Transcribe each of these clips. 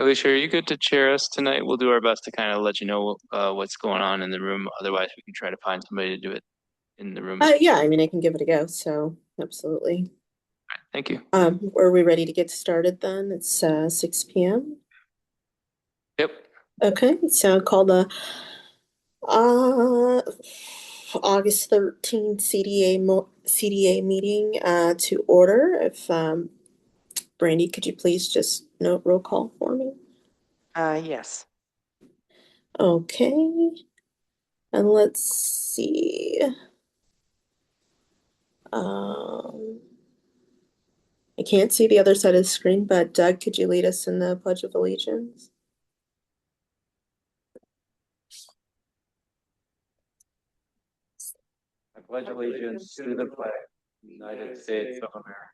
Alicia, are you good to chair us tonight? We'll do our best to kind of let you know what's going on in the room. Otherwise, we can try to find somebody to do it in the room as well. Yeah, I mean, I can give it a go, so absolutely. Thank you. Are we ready to get started then? It's 6 p.m. Yep. Okay, so call the uh, August 13th CDA meeting to order. If Brandy, could you please just note roll call for me? Yes. Okay, and let's see. Um, I can't see the other side of the screen, but Doug, could you lead us in the Pledge of Allegiance? I pledge allegiance to the flag, of the United States of America,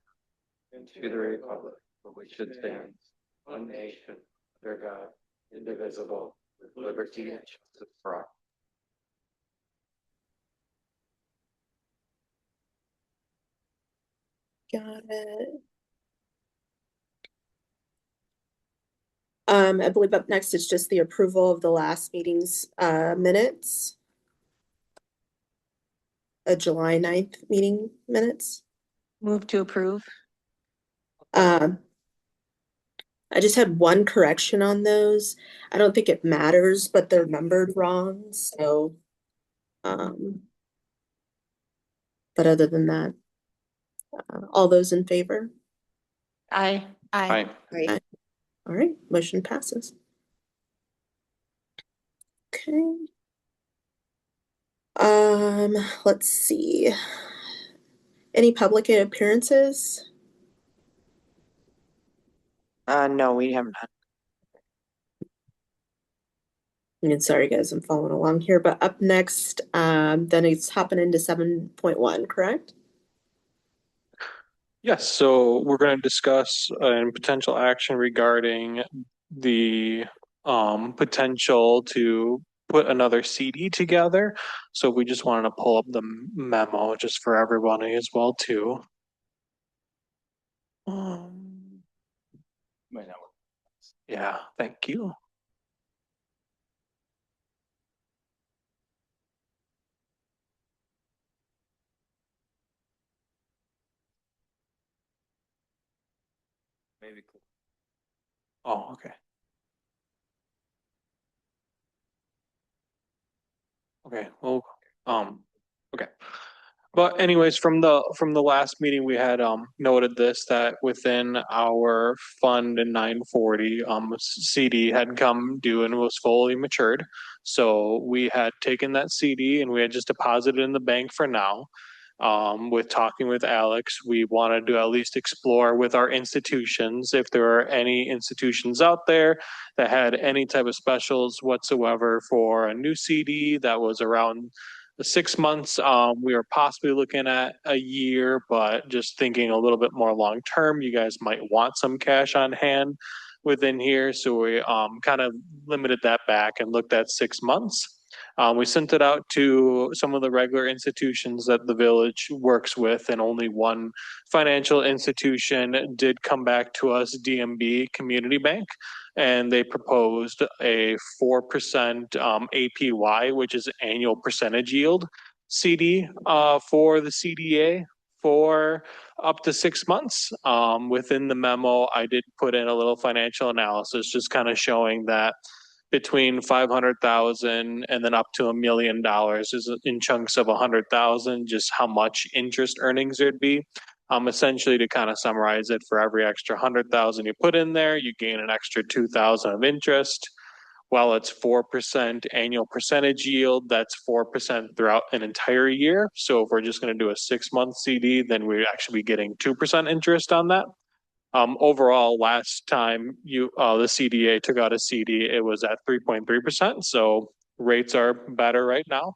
and to the republic for which it stands, one nation, under God, indivisible, with liberty and justice for all. Got it. I believe up next is just the approval of the last meeting's minutes. July 9th meeting minutes. Move to approve. Um, I just had one correction on those. I don't think it matters, but they're numbered wrong, so but other than that, all those in favor? Aye. Aye. Aye. All right, motion passes. Okay. Let's see. Any public appearances? No, we have not. And sorry guys, I'm following along here, but up next, then it's hopping into 7.1, correct? Yes, so we're going to discuss potential action regarding the potential to put another CD together. So we just wanted to pull up the memo just for everybody as well too. Might not work. Yeah, thank you. Maybe. Oh, okay. Okay, well, okay. But anyways, from the last meeting, we had noted this, that within our fund in 940, CD had come due and was fully matured. So we had taken that CD and we had just deposited in the bank for now. With talking with Alex, we wanted to at least explore with our institutions if there are any institutions out there that had any type of specials whatsoever for a new CD that was around the 6 months. We are possibly looking at a year, but just thinking a little bit more long term, you guys might want some cash on hand within here. So we kind of limited that back and looked at 6 months. We sent it out to some of the regular institutions that the village works with, and only one financial institution did come back to us, DMB Community Bank, and they proposed a 4% APY, which is annual percentage yield CD for the CDA for up to 6 months. Within the memo, I did put in a little financial analysis, just kind of showing that between 500,000 and then up to $1 million is in chunks of 100,000, just how much interest earnings there'd be. Essentially, to kind of summarize it, for every extra 100,000 you put in there, you gain an extra 2,000 of interest. While it's 4% annual percentage yield, that's 4% throughout an entire year. So if we're just going to do a 6 month CD, then we'd actually be getting 2% interest on that. Overall, last time the CDA took out a CD, it was at 3.3%. So rates are better right now.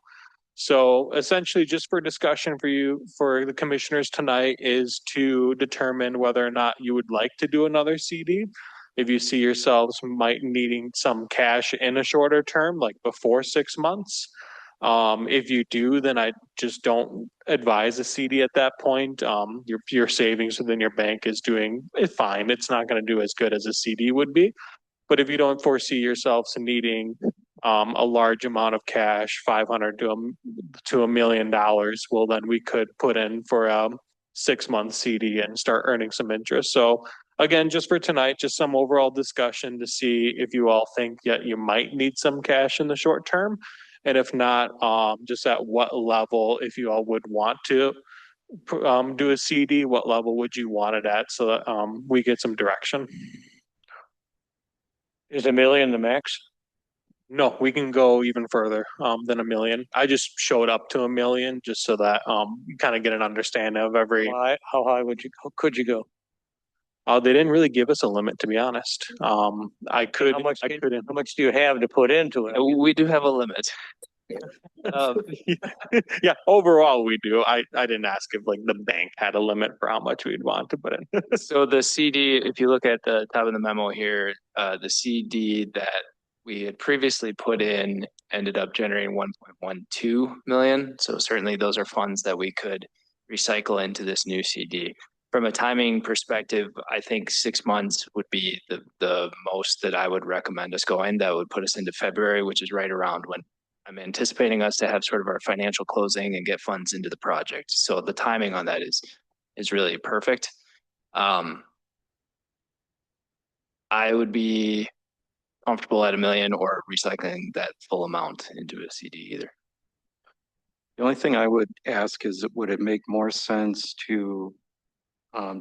So essentially, just for discussion for you, for the commissioners tonight, is to determine whether or not you would like to do another CD. If you see yourselves might needing some cash in a shorter term, like before 6 months. If you do, then I just don't advise a CD at that point. Your savings within your bank is doing fine. It's not going to do as good as a CD would be. But if you don't foresee yourselves needing a large amount of cash, 500 to $1 million, well, then we could put in for a 6-month CD and start earning some interest. So again, just for tonight, just some overall discussion to see if you all think that you might need some cash in the short term. And if not, just at what level, if you all would want to do a CD, what level would you want it at so that we get some direction? Is $1 million the max? No, we can go even further than $1 million. I just showed up to $1 million just so that you kind of get an understanding of every. How high could you go? They didn't really give us a limit, to be honest. I could. How much, I couldn't. how much do you have to put into it? We do have a limit. Yeah, overall we do. I didn't ask if like the bank had a limit for how much we'd want to put in. So the CD, if you look at the top of the memo here, the CD that we had previously put in ended up generating 1.12 million. So certainly those are funds that we could recycle into this new CD. From a timing perspective, I think 6 months would be the most that I would recommend us going. That would put us into February, which is right around when I'm anticipating us to have sort of our financial closing and get funds into the project. So the timing on that is really perfect. I would be comfortable at $1 million or recycling that full amount into a CD either. The only thing I would ask is, would it make more sense to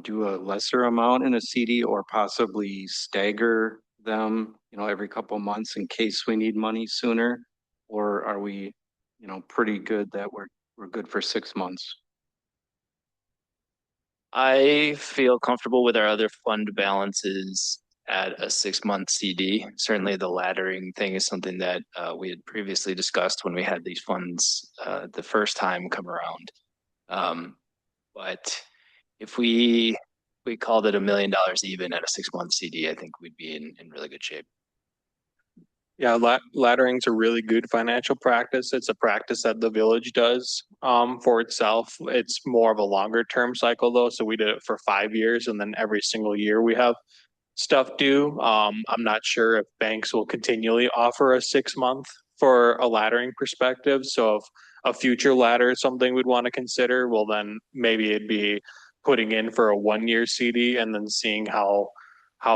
do a lesser amount in a CD or possibly stagger them, every couple months in case we need money sooner? Or are we, pretty good that we're good for 6 months? I feel comfortable with our other fund balances at a 6-month CD. Certainly the laddering thing is something that we had previously discussed when we had these funds the first time come around. But if we called it $1 million even at a 6-month CD, I think we'd be in really good shape. Yeah, laddering's a really good financial practice. It's a practice that the village does for itself. It's more of a longer term cycle though. So we did it for 5 years and then every single year we have stuff due. I'm not sure if banks will continually offer a 6-month for a laddering perspective. So if a future ladder is something we'd want to consider, well then maybe it'd be putting in for a 1-year CD and then seeing how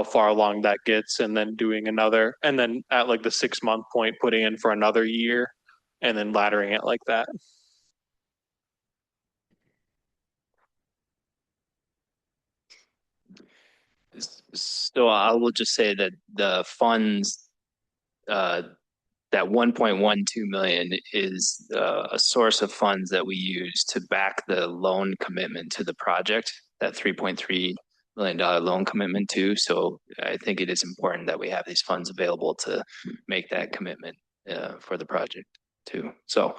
far along that gets and then doing another, and then at like the 6-month point, putting in for another year and then laddering it like that. So I will just say that the funds, that 1.12 million is a source of funds that we use to back the loan commitment to the project, that $3.3 million loan commitment too. So I think it is important that we have these funds available to make that commitment for the project too. So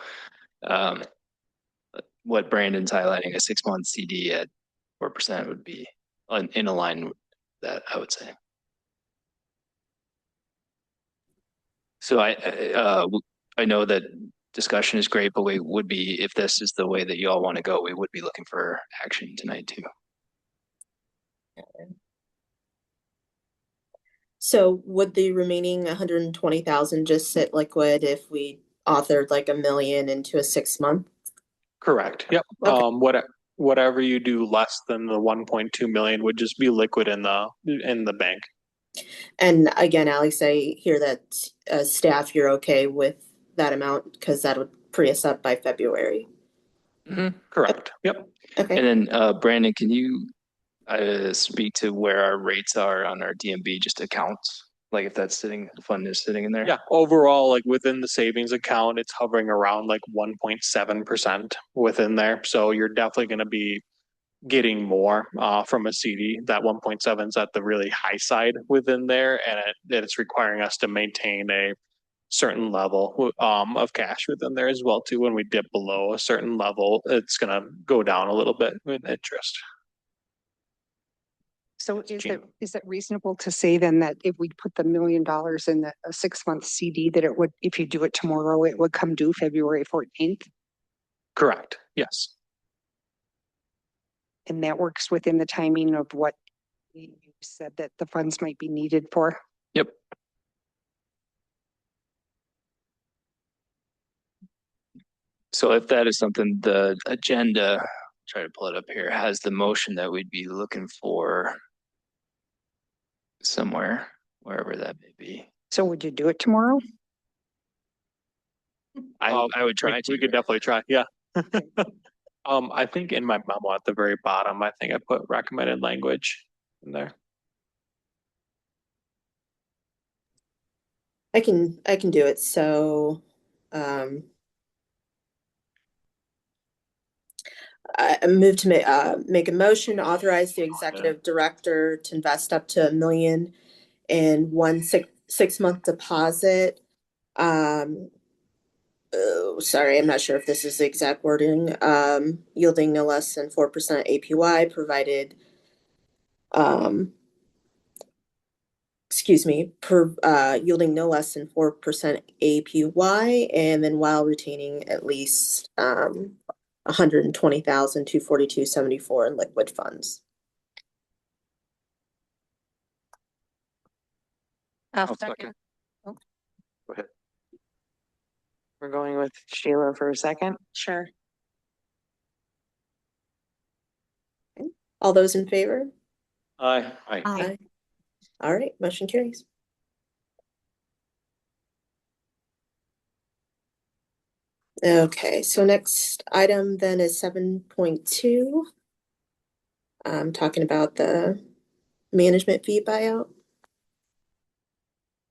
what Brandon's highlighting, a 6-month CD at 4% would be in line with that, I would say. So I know that discussion is great, but we would be, if this is the way that you all want to go, we would be looking for action tonight too. So would the remaining 120,000 just sit liquid if we authored like $1 million into a 6-month? Correct. Yep. Okay. Whatever you do less than the 1.2 million would just be liquid in the bank. And again, Alex, I hear that staff, you're okay with that amount because that would free us up by February. Mm-hmm. Correct. Yep. Okay. And then Brandon, can you speak to where our rates are on our DMB just accounts? Like if that's the fund is sitting in there? Yeah. Overall, like within the savings account, it's hovering around like 1.7% within there. So you're definitely going to be getting more from a CD. That 1.7 is at the really high side within there, and it's requiring us to maintain a certain level of cash within there as well too. When we dip below a certain level, it's going to go down a little bit with interest. So is it reasonable to say then that if we put the $1 million in a 6-month CD, that it would, if you do it tomorrow, it would come due February 14th? Correct. Yes. And that works within the timing of what you said that the funds might be needed for? Yep. So if that is something, the agenda, try to pull it up here, has the motion that we'd be looking for somewhere, wherever that may be. So would you do it tomorrow? I would try to. We could definitely try, yeah. I think in my memo at the very bottom, I think I put recommended language in there. I can do it. So, I move to make a motion to authorize the executive director to invest up to $1 million in one six-month deposit. Oh, sorry, I'm not sure if this is the exact wording. Yielding no less than 4% APY, provided. Excuse me, yielding no less than 4% APY, and then while retaining at least 120,242.74 in liquid funds. I'll second. Oh. Go ahead. We're going with Sheila for a second? Sure. All those in favor? Aye. Aye. All right, motion carries. Okay, so next item then is 7.2. I'm talking about the management fee buyout.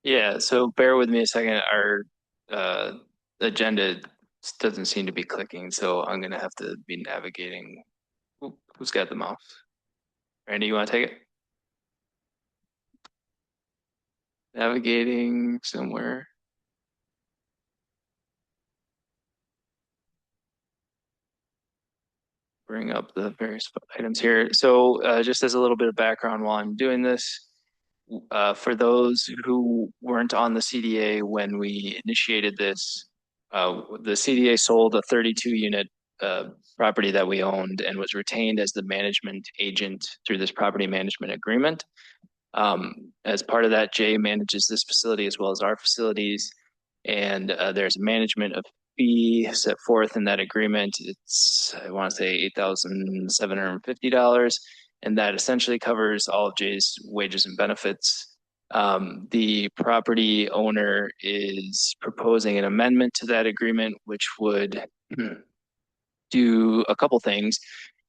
Yeah, so bear with me a second. Our agenda doesn't seem to be clicking, so I'm gonna have to be navigating. Who's got the mouse? Randy, you want to take it? Navigating somewhere. Bring up the various items here. So just as a little bit of background while I'm doing this, for those who weren't on the CDA when we initiated this, the CDA sold a 32 unit property that we owned and was retained as the management agent through this property management agreement. As part of that, Jay manages this facility as well as our facilities, and there's a management of fee set forth in that agreement. It's, I want to say, $8,750, and that essentially covers all of Jay's wages and benefits. The property owner is proposing an amendment to that agreement, which would do a couple things.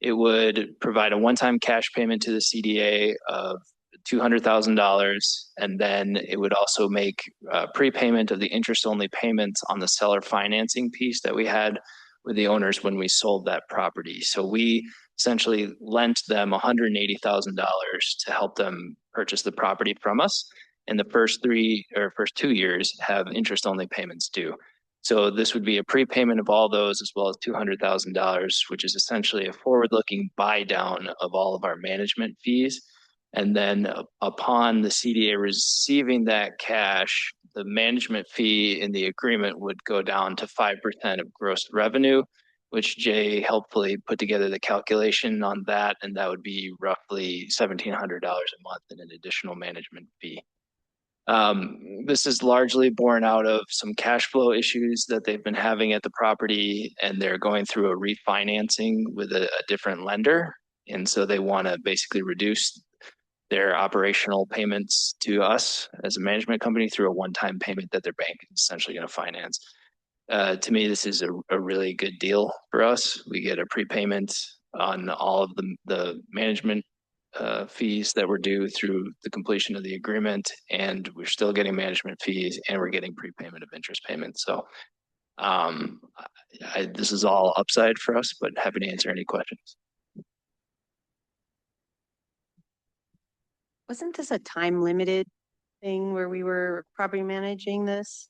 It would provide a one-time cash payment to the CDA of $200,000, and then it would also make prepayment of the interest-only payments on the seller financing piece that we had with the owners when we sold that property. So we essentially lent them $180,000 to help them purchase the property from us. And the first 2 years have interest-only payments due. So this would be a prepayment of all those as well as $200,000, which is essentially a forward-looking buy down of all of our management fees. And then upon the CDA receiving that cash, the management fee in the agreement would go down to 5% of gross revenue, which Jay helpfully put together the calculation on that, and that would be roughly $1,700 a month in an additional management fee. This is largely born out of some cash flow issues that they've been having at the property, and they're going through a refinancing with a different lender. And so they want to basically reduce their operational payments to us as a management company through a one-time payment that their bank is essentially going to finance. To me, this is a really good deal for us. We get a prepayment on all of the management fees that were due through the completion of the agreement, and we're still getting management fees, and we're getting prepayment of interest payments. So this is all upside for us, but happy to answer any questions. Wasn't this a time limited thing where we were property managing this?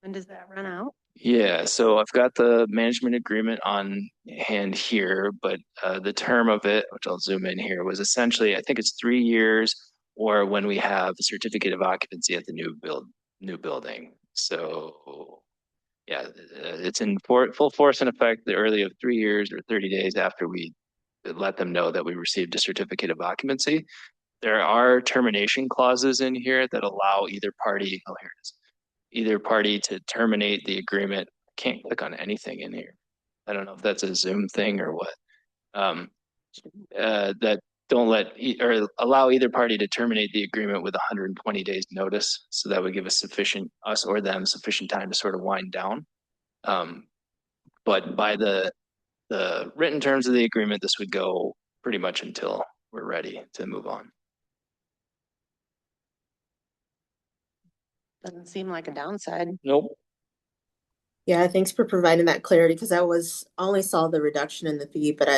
When does that run out? Yeah, so I've got the management agreement on hand here, but the term of it, which I'll zoom in here, was essentially, I think it's 3 years, or when we have a certificate of occupancy at the new building. So yeah, it's in full force and effect the early of 3 years or 30 days after we let them know that we received a certificate of occupancy. There are termination clauses in here that allow either party, oh, here it is, either party to terminate the agreement. I can't click on anything in here. I don't know if that's a Zoom thing or what. That don't or allow either party to terminate the agreement with 120 days notice. So that would give us or them sufficient time to sort of wind down. But by the written terms of the agreement, this would go pretty much until we're ready to move on. Doesn't seem like a downside. Nope. Yeah, thanks for providing that clarity because only saw the reduction in the fee, but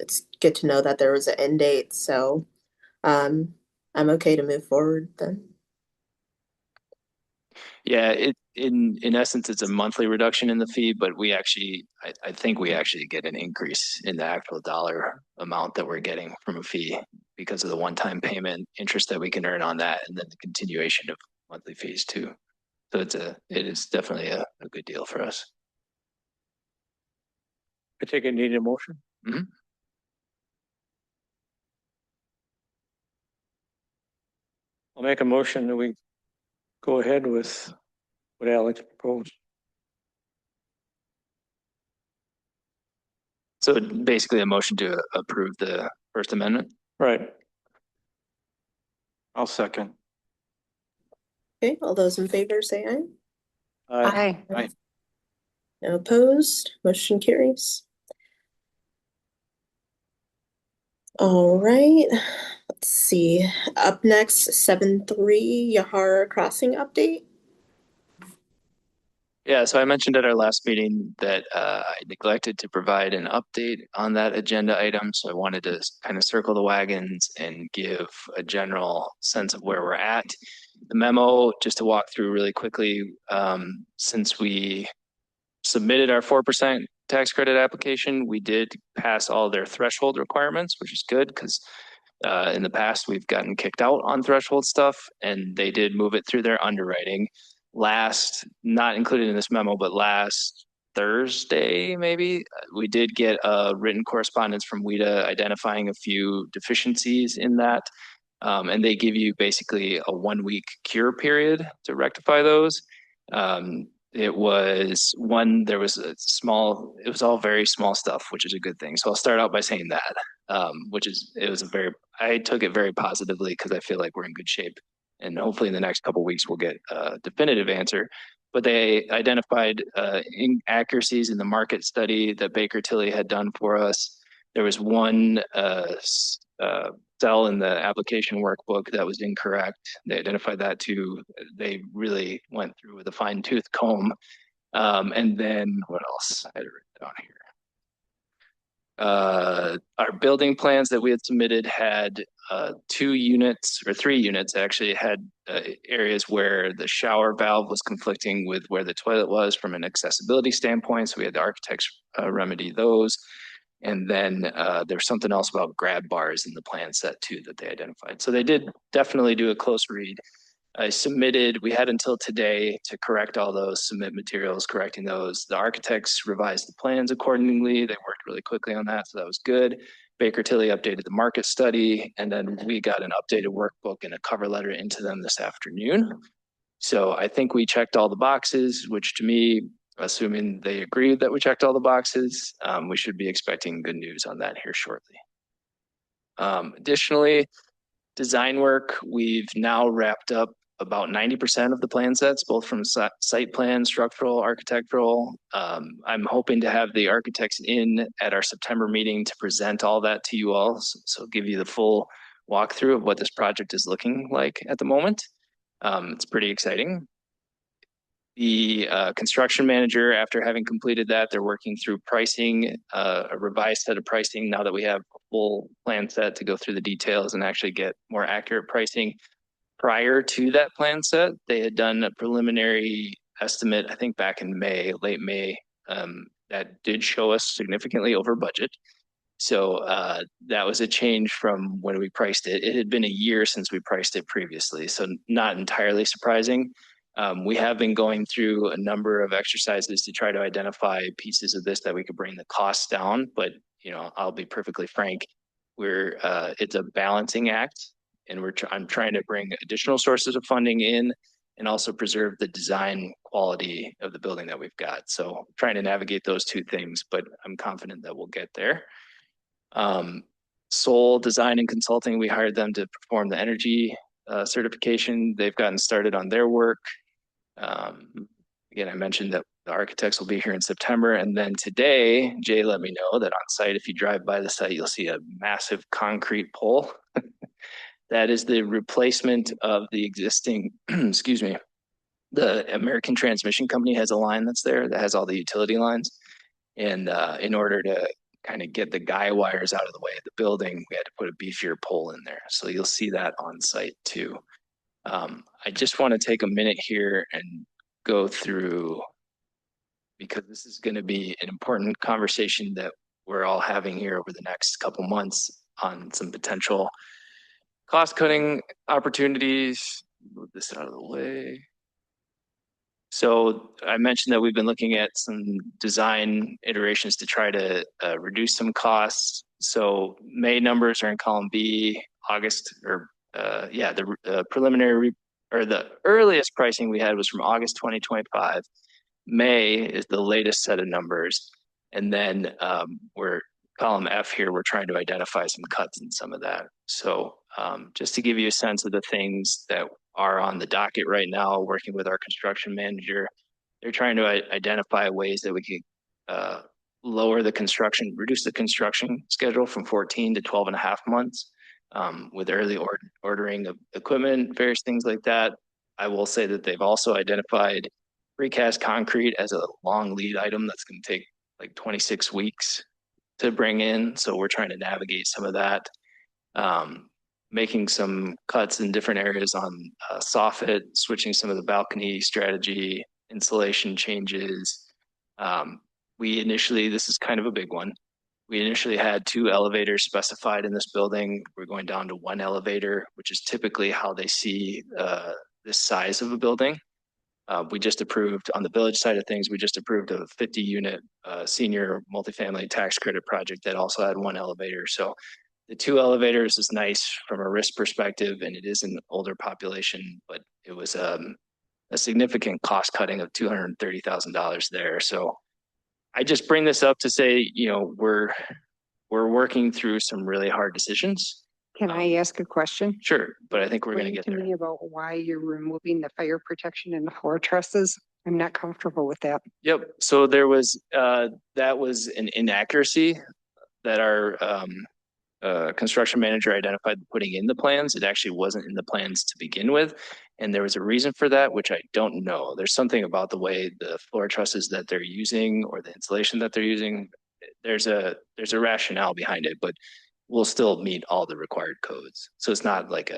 it's good to know that there was an end date. So I'm okay to move forward then. Yeah, in essence, it's a monthly reduction in the fee, but I think we actually get an increase in the actual dollar amount that we're getting from a fee because of the one-time payment interest that we can earn on that, and then the continuation of monthly fees too. So it is definitely a good deal for us. I take it needed a motion. Mhm. I'll make a motion that we go ahead with what Alex proposed. So basically a motion to approve the First Amendment. Right. I'll second. Okay, all those in favor say aye. Aye. No opposed, motion carries. All right, let's see. Up next, 7-3 Yahara Crossing update. Yeah, so I mentioned at our last meeting that I neglected to provide an update on that agenda item. So I wanted to kind of circle the wagons and give a general sense of where we're at. The memo, just to walk through really quickly, since we submitted our 4% tax credit application, we did pass all their threshold requirements, which is good because in the past we've gotten kicked out on threshold stuff, and they did move it through their underwriting. Not included in this memo, but last Thursday, maybe, we did get a written correspondence from WIDA identifying a few deficiencies in that. And they give you basically a 1-week cure period to rectify those. It was all very small stuff, which is a good thing. So I'll start out by saying that, I took it very positively because I feel like we're in good shape. And hopefully in the next couple of weeks, we'll get a definitive answer. But they identified inaccuracies in the market study that Baker Tilly had done for us. There was one cell in the application workbook that was incorrect. They identified that too. They really went through with a fine-tooth comb. And then what else? I had it written down here. Our building plans that we had submitted had 3 units actually had areas where the shower valve was conflicting with where the toilet was from an accessibility standpoint. So we had the architects remedy those. And then there's something else about grab bars in the plan set too that they identified. So they did definitely do a close read. We had until today to correct all those, submit materials correcting those. The architects revised the plans accordingly. They worked really quickly on that, so that was good. Baker Tilly updated the market study, and then we got an updated workbook and a cover letter into them this afternoon. So I think we checked all the boxes, which to me, assuming they agreed that we checked all the boxes, we should be expecting good news on that here shortly. Additionally, design work, we've now wrapped up about 90% of the plan sets, both from site plan, structural, architectural. I'm hoping to have the architects in at our September meeting to present all that to you all. So give you the full walkthrough of what this project is looking like at the moment. It's pretty exciting. The construction manager, after having completed that, they're working through pricing, a revised set of pricing now that we have a full plan set to go through the details and actually get more accurate pricing. Prior to that plan set, they had done a preliminary estimate, I think back in late May, that did show us significantly over budget. So that was a change from when we priced it. It had been a year since we priced it previously, so not entirely surprising. We have been going through a number of exercises to try to identify pieces of this that we could bring the costs down, but I'll be perfectly frank, it's a balancing act, and I'm trying to bring additional sources of funding in and also preserve the design quality of the building that we've got. So trying to navigate those two things, but I'm confident that we'll get there. Soul Design and Consulting, we hired them to perform the energy certification. They've gotten started on their work. Again, I mentioned that the architects will be here in September. And then today, Jay let me know that on site, if you drive by the site, you'll see a massive concrete pole. That is the replacement of the existing, excuse me, the American Transmission Company has a line that's there that has all the utility lines. And in order to kind of get the guy wires out of the way of the building, we had to put a beefier pole in there. So you'll see that on site too. I just want to take a minute here and go through, because this is going to be an important conversation that we're all having here over the next couple months on some potential cost cutting opportunities. Move this out of the way. So I mentioned that we've been looking at some design iterations to try to reduce some costs. So May numbers are in column B, August, or the preliminary or the earliest pricing we had was from August 2025. May is the latest set of numbers. And then we're column F here, we're trying to identify some cuts in some of that. So just to give you a sense of the things that are on the docket right now, working with our construction manager, they're trying to identify ways that we could reduce the construction schedule from 14 to 12 and a half months with early ordering of equipment, various things like that. I will say that they've also identified precast concrete as a long lead item that's going to take like 26 weeks to bring in. So we're trying to navigate some of that. Making some cuts in different areas on soffit, switching some of the balcony strategy, insulation changes. This is kind of a big one. We initially had 2 elevators specified in this building. We're going down to 1 elevator, which is typically how they see this size of a building. We just approved, on the village side of things, we just approved a 50-unit senior multifamily tax credit project that also had 1 elevator. So the 2 elevators is nice from a risk perspective, and it is an older population, but it was a significant cost cutting of $230,000 there. So I just bring this up to say, we're working through some really hard decisions. Can I ask a question? Sure, but I think we're going to Explain get to there. me about why you're removing the fire protection and the floor trusses. I'm not comfortable with that. Yep. So there was that was an inaccuracy that our construction manager identified putting in the plans. It actually wasn't in the plans to begin with. And there was a reason for that, which I don't know. There's something about the way the floor trusses that they're using or the insulation that they're using. There's a rationale behind it, but we'll still meet all the required codes. So it's not like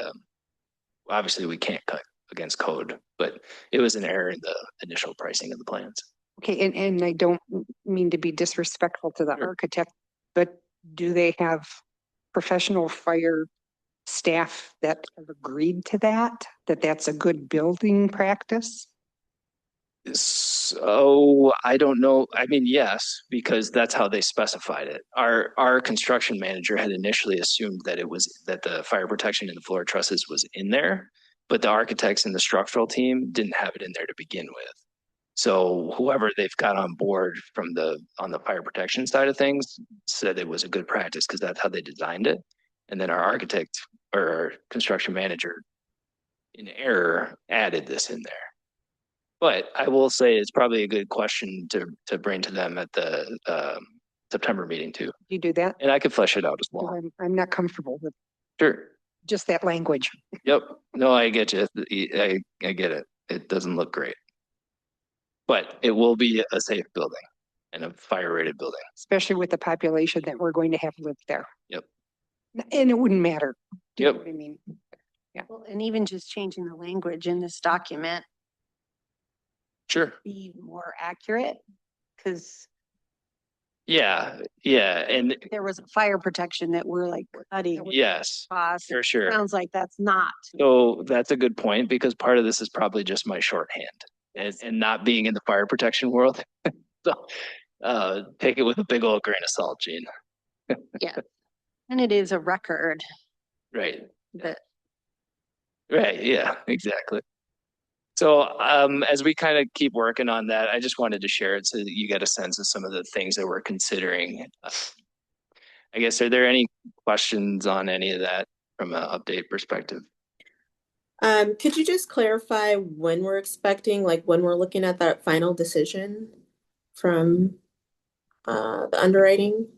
obviously we can't cut against code, but it was an error in the initial pricing of the plans. Okay, and I don't mean to be disrespectful to the architect, but do they have professional fire staff that have agreed to that's a good building practice? So I don't know. I mean, yes, because that's how they specified it. Our construction manager had initially assumed that that the fire protection and the floor trusses was in there, but the architects and the structural team didn't have it in there to begin with. So whoever they've got on board on the fire protection side of things said it was a good practice because that's how they designed it. And then our architect or our construction manager in error added this in there. But I will say it's probably a good question to bring to them at the September meeting too. You do that? And I could flesh it out as well. I'm not comfortable with Sure. just that language. Yep. No, I get you. I get it. It doesn't look great. But it will be a safe building and a fire rated building. Especially with the population that we're going to have lived there. Yep. And it wouldn't matter. Do you know Yep. what I mean? Well, and even just changing the language in this document Sure. be more accurate, because Yeah. And there was a fire protection that we're like cutting yes, costs. for sure. Sounds like that's not. So that's a good point because part of this is probably just my shorthand and not being in the fire protection world. So take it with a big old grain of salt, Gene. Yeah. And it is a record Right. that Right. Yeah, exactly. So as we kind of keep working on that, I just wanted to share it so that you get a sense of some of the things that we're considering. I guess, are there any questions on any of that from an update perspective? Could you just clarify when we're expecting, like when we're looking at that final decision from the underwriting?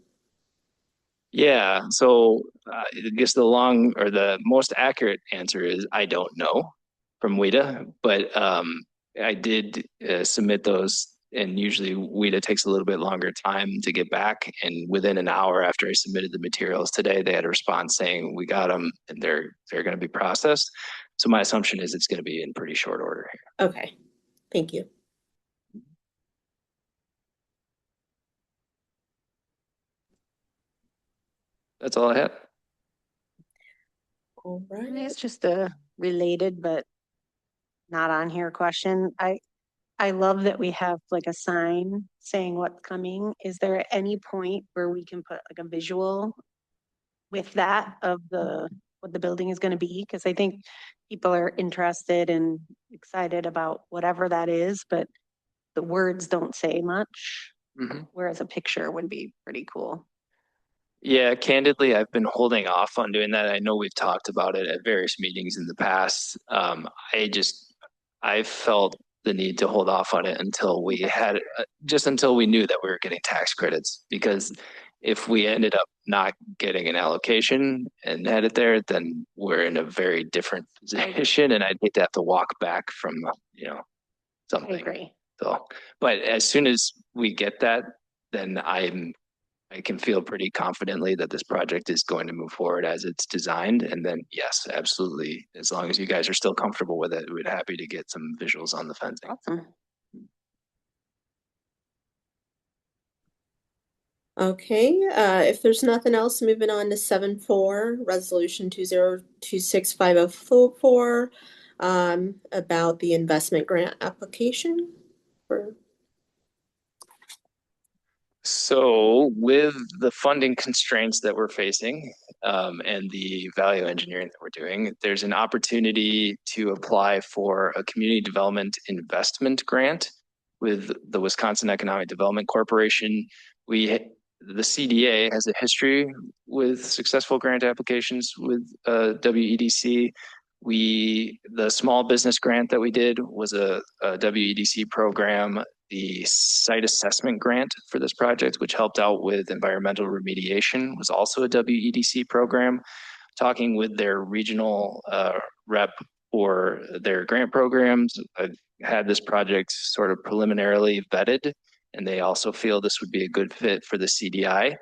Yeah, so I guess the long or the most accurate answer is I don't know from WIDA, but I did submit those, and usually WIDA takes a little bit longer time to get back. And within an hour after I submitted the materials today, they had a response saying we got them and they're going to be processed. So my assumption is it's going to be in pretty short order here. Okay, thank you. That's all I had. All And right. it's just a related but not on here question. I love that we have like a sign saying what's coming. Is there any point where we can put like a visual with that of what the building is going to be? Because I think people are interested and excited about whatever that is, but the words don't say much, whereas a picture would be pretty cool. Yeah, candidly, I've been holding off on doing that. I know we've talked about it at various meetings in the past. I felt the need to hold off on it until we had, just until we knew that we were getting tax credits. Because if we ended up not getting an allocation and had it there, then we're in a very different position, and I'd hate to have to walk back from, I something. agree. So, but as soon as we get that, then I can feel pretty confidently that this project is going to move forward as it's designed. And then, yes, absolutely. As long as you guys are still comfortable with it, we'd happy to get some visuals on the fencing. Awesome. Okay, if there's nothing else, moving on to 7.4, resolution 20265044, about the investment grant application for. So with the funding constraints that we're facing, and the value engineering that we're doing, there's an opportunity to apply for a community development investment grant with the Wisconsin Economic Development Corporation. The CDA has a history with successful grant applications with WEDC. The small business grant that we did was a WEDC program. The site assessment grant for this project, which helped out with environmental remediation, was also a WEDC program. Talking with their regional rep for their grant programs, I had this project sort of preliminarily vetted, and they also feel this would be a good fit for the CDI.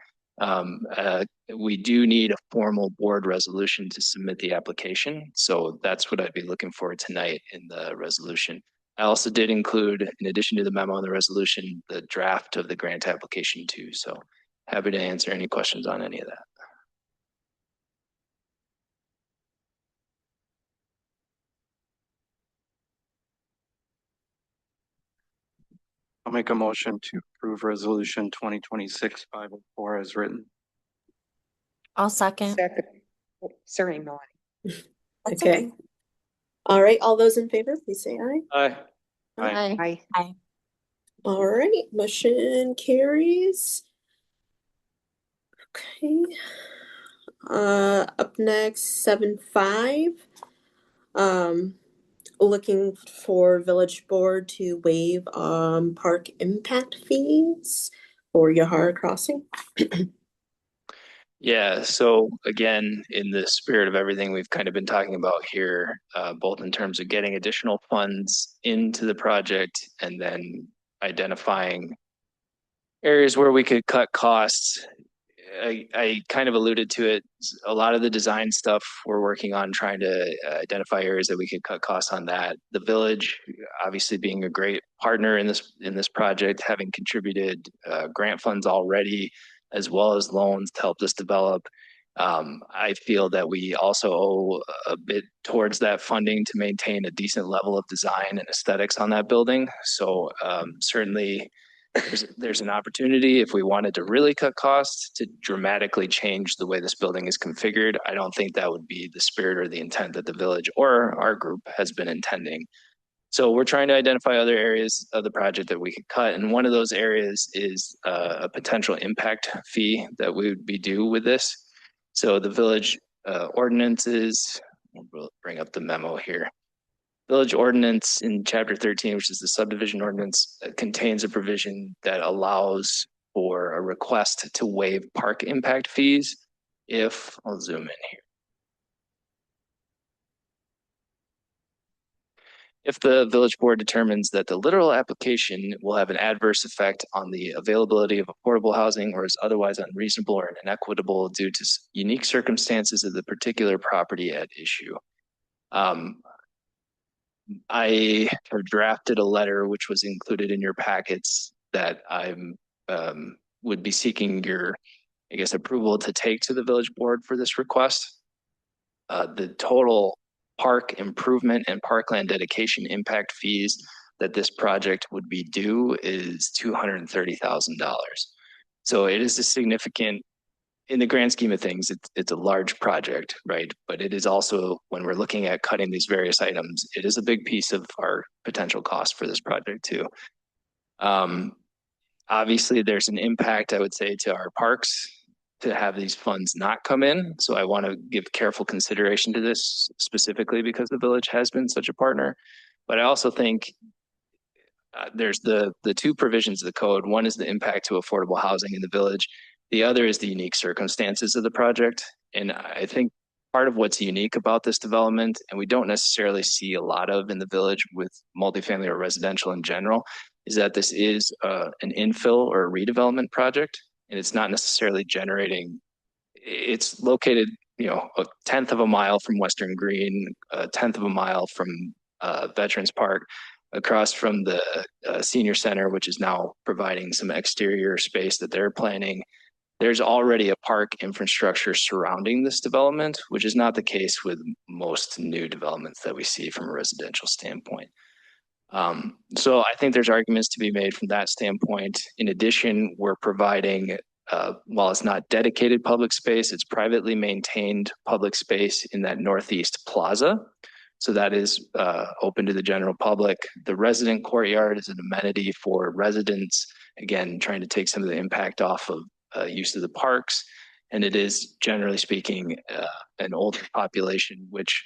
We do need a formal board resolution to submit the application. So that's what I'd be looking for tonight in the resolution. I also did include, in addition to the memo and the resolution, the draft of the grant application too. So happy to answer any questions on any of that. I'll make a motion to approve resolution 2026-504 as written. I'll second. Sorry, Melanie. Okay. All right, all those in favor, please say aye. Aye. Aye. Aye. All right, motion carries. Okay. Up next, 7.5. Looking for village board to waive park impact fees for Yahara Crossing. Yeah, so again, in the spirit of everything we've kind of been talking about here, both in terms of getting additional funds into the project and then identifying areas where we could cut costs. I kind of alluded to it. A lot of the design stuff we're working on trying to identify areas that we could cut costs on that. The village, obviously being a great partner in this project, having contributed grant funds already, as well as loans to help this develop. I feel that we also owe a bit towards that funding to maintain a decent level of design and aesthetics on that building. So certainly there's an opportunity if we wanted to really cut costs to dramatically change the way this building is configured. I don't think that would be the spirit or the intent that the village or our group has been intending. So we're trying to identify other areas of the project that we could cut, and one of those areas is a potential impact fee that we would be due with this. So the village ordinances, we'll bring up the memo here. Village ordinance in chapter 13, which is the subdivision ordinance, contains a provision that allows for a request to waive park impact fees if, I'll zoom in here. If the village board determines that the literal application will have an adverse effect on the availability of affordable housing or is otherwise unreasonable or inequitable due to unique circumstances of the particular property at issue. I have drafted a letter which was included in your packets that I'm would be seeking your, I guess, approval to take to the village board for this request. The total park improvement and parkland dedication impact fees that this project would be due is $230,000. So it is a significant, in the grand scheme of things, it's a large project, right? But it is also, when we're looking at cutting these various items, it is a big piece of our potential cost for this project too. Obviously, there's an impact, I would say, to our parks to have these funds not come in. So I want to give careful consideration to this specifically because the village has been such a partner. But I also think there's the two provisions of the code. One is the impact to affordable housing in the village. The other is the unique circumstances of the project. And I think part of what's unique about this development, and we don't necessarily see a lot of in the village with multifamily or residential in general, is that this is an infill or a redevelopment project. And it's not necessarily generating, it's located, you know, 1/10 of a mile from Western Green, 1/10 of a mile from Veterans Park, across from the senior center, which is now providing some exterior space that they're planning. There's already a park infrastructure surrounding this development, which is not the case with most new developments that we see from a residential standpoint. So I think there's arguments to be made from that standpoint. In addition, we're providing, while it's not dedicated public space, it's privately maintained public space in that northeast plaza. So that is open to the general public. The resident courtyard is an amenity for residents, again, trying to take some of the impact off of use of the parks. And it is, generally speaking, an older population, which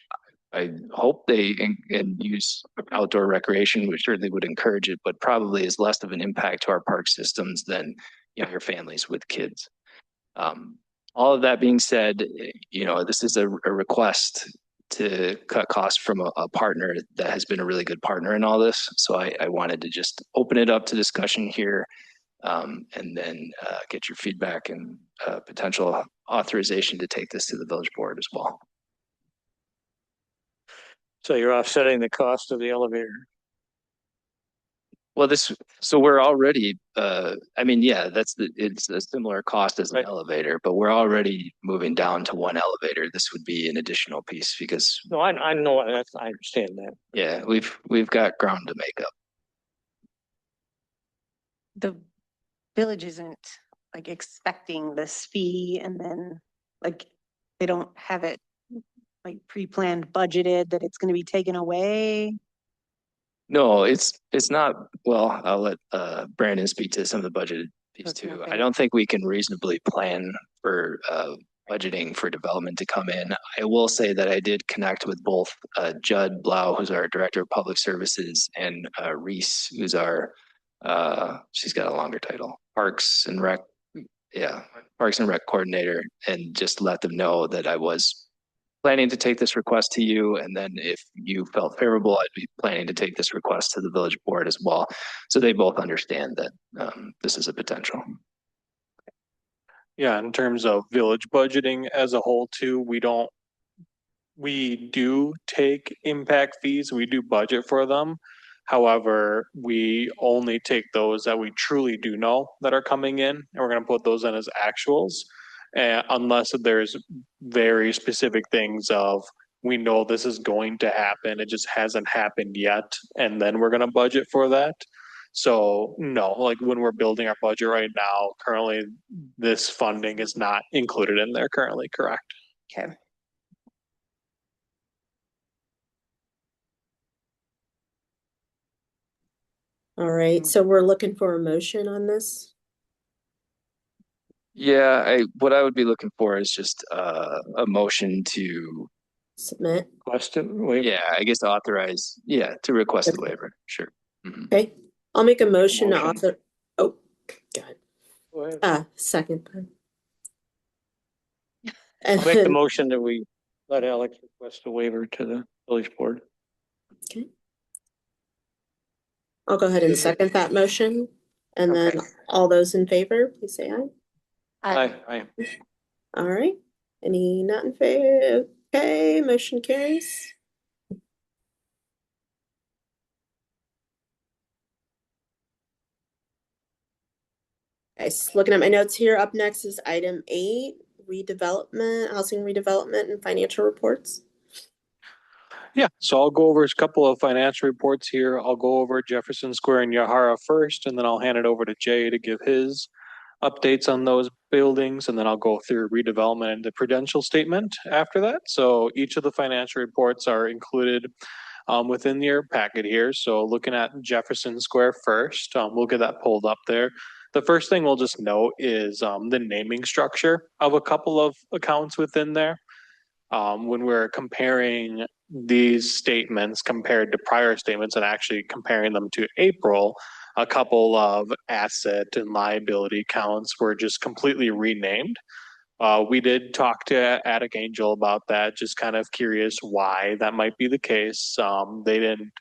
I hope they and use outdoor recreation. We certainly would encourage it, but probably is less of an impact to our park systems than younger families with kids. All of that being said, you know, this is a request to cut costs from a partner that has been a really good partner in all this. So I wanted to just open it up to discussion here, and then get your feedback and potential authorization to take this to the village board as well. So you're offsetting the cost of the elevator. Well, so we're already, I mean, yeah, it's a similar cost as an Right. elevator, but we're already moving down to one elevator. This would be an additional piece because, No, I know, I understand that. yeah, we've got ground to make up. The village isn't like expecting this fee and then like they don't have it like pre-planned, budgeted that it's going to be taken away. No, it's not, well, I'll let Brandon speak to some of the budgeted piece That's too. nothing. I don't think we can reasonably plan for budgeting for development to come in. I will say that I did connect with both Judd Blau, who's our Director of Public Services, and Reese, who's our, she's got a longer title, Parks and Rec Coordinator, and just let them know that I was planning to take this request to you, and then if you felt favorable, I'd be planning to take this request to the village board as well. So they both understand that this is a potential. Yeah, in terms of village budgeting as a whole too, we do take impact fees, we do budget for them. However, we only take those that we truly do know that are coming in, and we're gonna put those in as actuals. Unless there's very specific things of, we know this is going to happen, it just hasn't happened yet, and then we're gonna budget for that. So no, like when we're building our budget right now, currently, this funding is not included in there currently, correct? Okay. All right, so we're looking for a motion on this. Yeah, what I would be looking for is just a motion to, Submit. Question, wait. yeah, I guess authorize, yeah, to request the waiver, sure. Mhm. Okay, I'll make a motion to Motion. author. Oh, God. Go ahead. Second. And I'll make the then, motion that we let Alex request a waiver to the village board. okay. I'll go ahead and second that motion. And then all those in favor, please say aye. Aye. All right. Any not in favor? Okay, motion carries. Guys, looking at my notes here, up next is item 8, redevelopment, housing redevelopment and financial reports. Yeah, so I'll go over a couple of financial reports here. I'll go over Jefferson Square and Yahara first, and then I'll hand it over to Jay to give his updates on those buildings, and then I'll go through redevelopment and the prudential statement after that. So each of the financial reports are included within your packet here. So looking at Jefferson Square first, we'll get that pulled up there. The first thing we'll just note is the naming structure of a couple of accounts within there. When we're comparing these statements compared to prior statements and actually comparing them to April, a couple of asset and liability counts were just completely renamed. We did talk to Attic Angel about that, just kind of curious why that might be the case. They didn't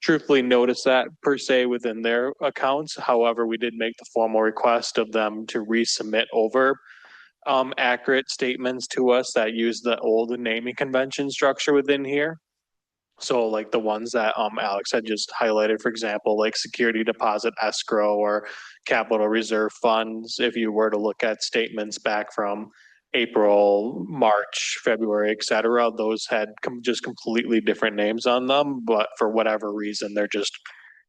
truthfully notice that per se within their accounts. However, we did make the formal request of them to resubmit over accurate statements to us that use the old naming convention structure within here. So like the ones that Alex had just highlighted, for example, like security deposit escrow or capital reserve funds, if you were to look at statements back from April, March, February, et cetera, those had just completely different names on them, but for whatever reason, they're just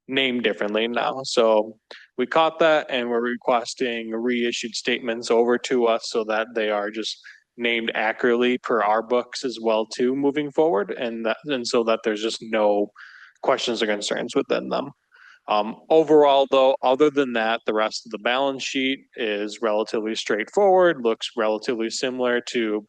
named differently now. So we caught that and we're requesting reissued statements over to us so that they are just named accurately per our books as well too moving forward, and so that there's just no questions or concerns within them. Overall though, other than that, the rest of the balance sheet is relatively straightforward, looks relatively similar to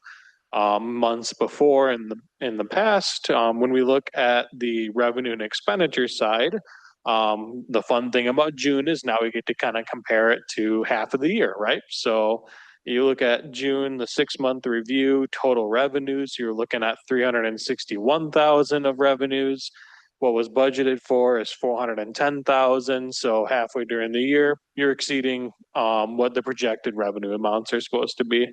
months before in the past. When we look at the revenue and expenditure side, the fun thing about June is now we get to kind of compare it to half of the year, right? So you look at June, the 6-month review, total revenues, you're looking at 361,000 of revenues. What was budgeted for is 410,000. So halfway during the year, you're exceeding what the projected revenue amounts are supposed to be.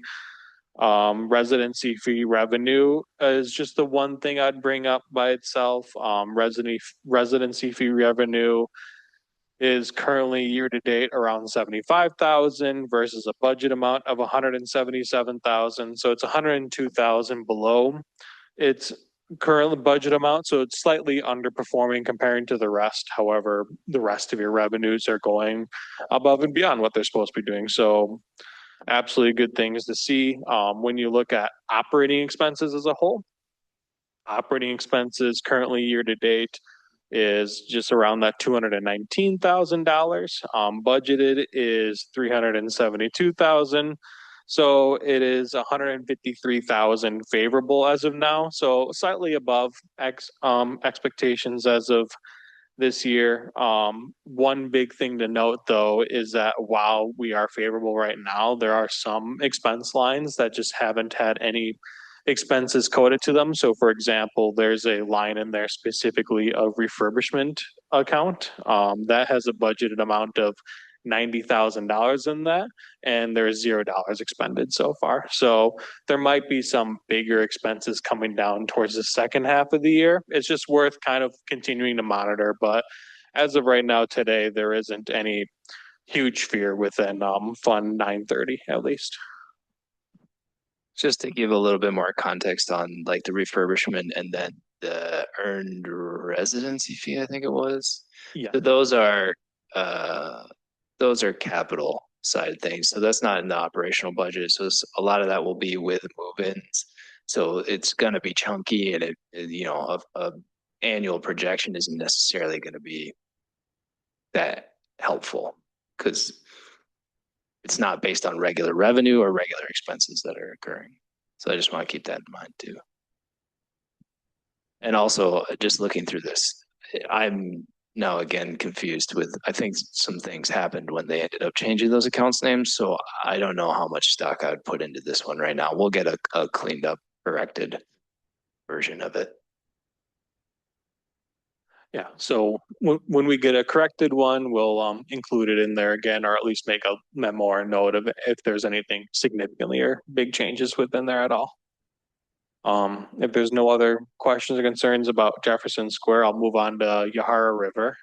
Residency fee revenue is just the one thing I'd bring up by itself. Residency fee revenue is currently year to date around 75,000 versus a budget amount of 177,000. So it's 102,000 below its current budget amount. So it's slightly underperforming comparing to the rest. However, the rest of your revenues are going above and beyond what they're supposed to be doing. So absolutely good things to see. When you look at operating expenses as a whole, operating expenses currently year to date is just around that $219,000. Budgeted is $372,000. So it is 153,000 favorable as of now. So slightly above expectations as of this year. One big thing to note though is that while we are favorable right now, there are some expense lines that just haven't had any expenses coded to them. So for example, there's a line in there specifically of refurbishment account that has a budgeted amount of $90,000 in that, and there's $0 expended so far. So there might be some bigger expenses coming down towards the second half of the year. It's just worth kind of continuing to monitor. But as of right now, today, there isn't any huge fear within Fund 930 at least. Just to give a little bit more context on like the refurbishment and then the earned residency fee, I think it was. Yeah. So those are capital side things. So that's not in the operational budget. So a lot of that will be with move-ins. So it's going to be chunky, and a annual projection isn't necessarily going to be that helpful, because it's not based on regular revenue or regular expenses that are occurring. So I just want to keep that in mind too. And also, just looking through this, I'm now again confused with, I think some things happened when they ended up changing those accounts names. So I don't know how much stock I would put into this one right now. We'll get a cleaned up, corrected version of it. Yeah, so when we get a corrected one, we'll include it in there again, or at least make a memo or note of it if there's anything significantly or big changes within there at all. If there's no other questions or concerns about Jefferson Square, I'll move on to Yahara River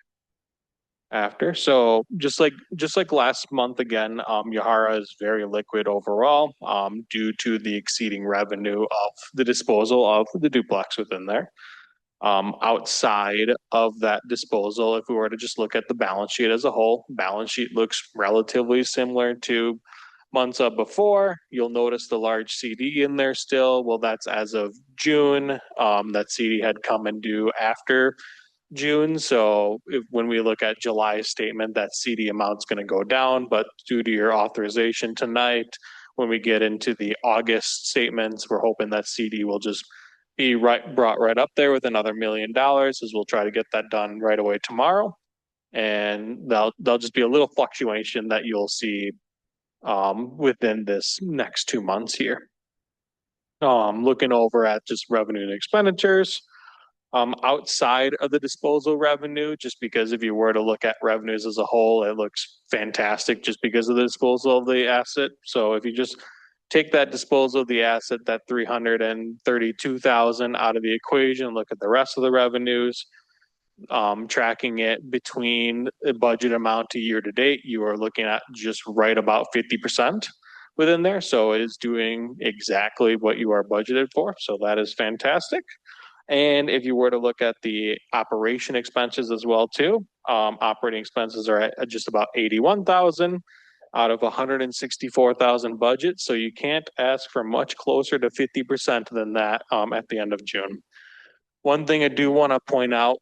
after. So just like last month again, Yahara is very liquid overall, due to the exceeding revenue of the disposal of the duplex within there. Outside of that disposal, if we were to just look at the balance sheet as a whole, balance sheet looks relatively similar to months up before. You'll notice the large CD in there still. Well, that's as of June. That CD had come and due after June. So when we look at July's statement, that CD amount's going to go down, but due to your authorization tonight, when we get into the August statements, we're hoping that CD will just be brought right up there with another $1 million, as we'll try to get that done right away tomorrow. And there'll just be a little fluctuation that you'll see within this next 2 months here. Looking over at just revenue and expenditures, outside of the disposal revenue, just because if you were to look at revenues as a whole, it looks fantastic just because of the disposal of the asset. So if you just take that disposal of the asset, that 332,000 out of the equation, look at the rest of the revenues, tracking it between the budget amount to year to date, you are looking at just right about 50% within there. So it is doing exactly what you are budgeted for. So that is fantastic. And if you were to look at the operation expenses as well too, operating expenses are at just about 81,000 out of 164,000 budget. So you can't ask for much closer to 50% than that at the end of June. One thing I do want to point out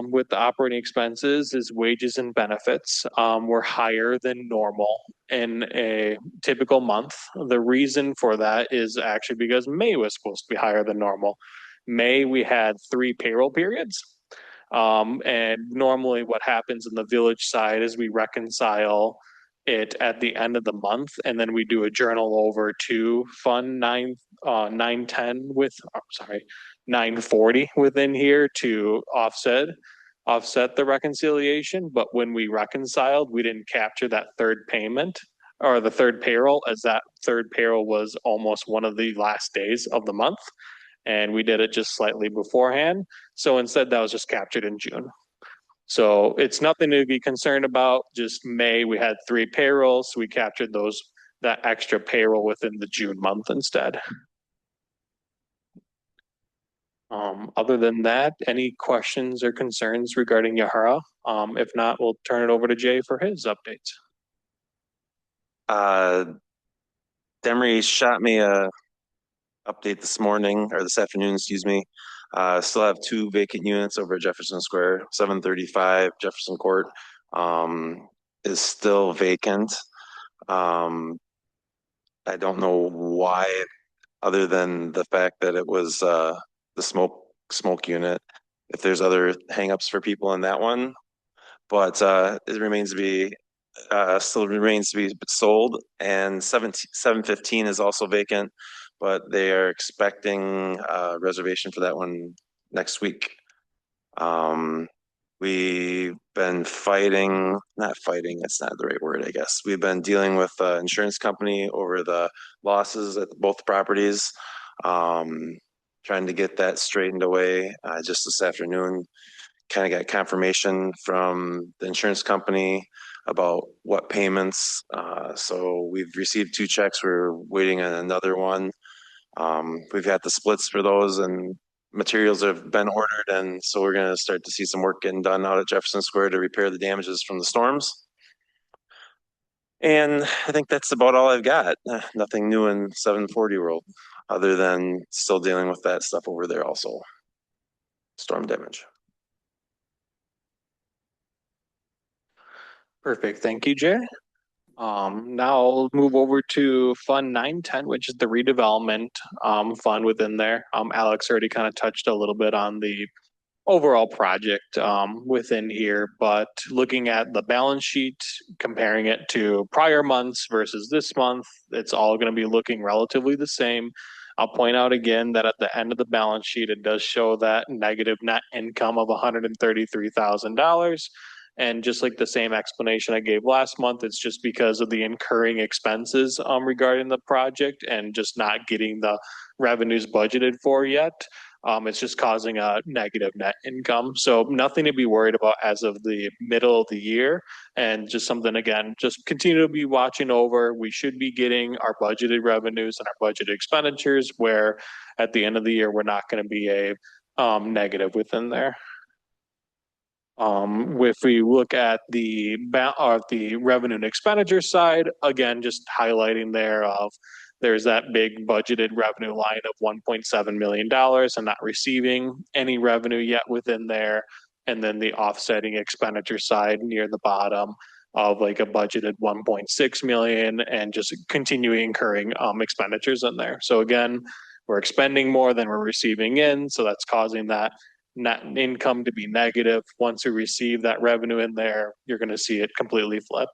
with the operating expenses is wages and benefits were higher than normal in a typical month. The reason for that is actually because May was supposed to be higher than normal. May, we had 3 payroll periods. And normally what happens in the village side is we reconcile it at the end of the month, and then we do a journal over to Fund 910 with, sorry, 940 within here to offset the reconciliation. But when we reconciled, we didn't capture that third payment or the third payroll, as that third payroll was almost one of the last days of the month. And we did it just slightly beforehand. So instead, that was just captured in June. So it's nothing to be concerned about. Just May, we had 3 payrolls. So we captured that extra payroll within the June month instead. Other than that, any questions or concerns regarding Yahara? If not, we'll turn it over to Jay for his updates. Demery shot me a update this morning, or this afternoon, excuse me. Still have 2 vacant units over at Jefferson Square. 735 Jefferson Court is still vacant. I don't know why, other than the fact that it was the smoke unit. If there's other hangups for people in that one, but it remains to be still remains to be sold. And 715 is also vacant, but they are expecting a reservation for that one next week. We've been not fighting, that's not the right word, I guess. We've been dealing with the insurance company over the losses at both properties, trying to get that straightened away. Just this afternoon, kind of got confirmation from the insurance company about what payments. So we've received 2 checks. We're waiting on another one. We've got the splits for those, and materials have been ordered. And so we're going to start to see some work getting done out at Jefferson Square to repair the damages from the storms. And I think that's about all I've got. Nothing new in 740 world, other than still dealing with that stuff over there also. Storm damage. Perfect. Thank you, Jay. Now I'll move over to Fund 910, which is the redevelopment fund within there. Alex already kind of touched a little bit on the overall project within here, but looking at the balance sheet, comparing it to prior months versus this month, it's all going to be looking relatively the same. I'll point out again that at the end of the balance sheet, it does show that negative net income of $133,000. And just like the same explanation I gave last month, it's just because of the incurring expenses regarding the project and just not getting the revenues budgeted for yet. It's just causing a negative net income. So nothing to be worried about as of the middle of the year. And just something, again, just continue to be watching over. We should be getting our budgeted revenues and our budgeted expenditures, where at the end of the year, we're not going to be a negative within there. If we look at the revenue and expenditure side, again, just highlighting there's that big budgeted revenue line of $1.7 million and not receiving any revenue yet within there. And then the offsetting expenditure side near the bottom of like a budgeted 1.6 million and just continuing incurring expenditures in there. So again, we're expending more than we're receiving in. So that's causing that net income to be negative. Once we receive that revenue in there, you're going to see it completely flip.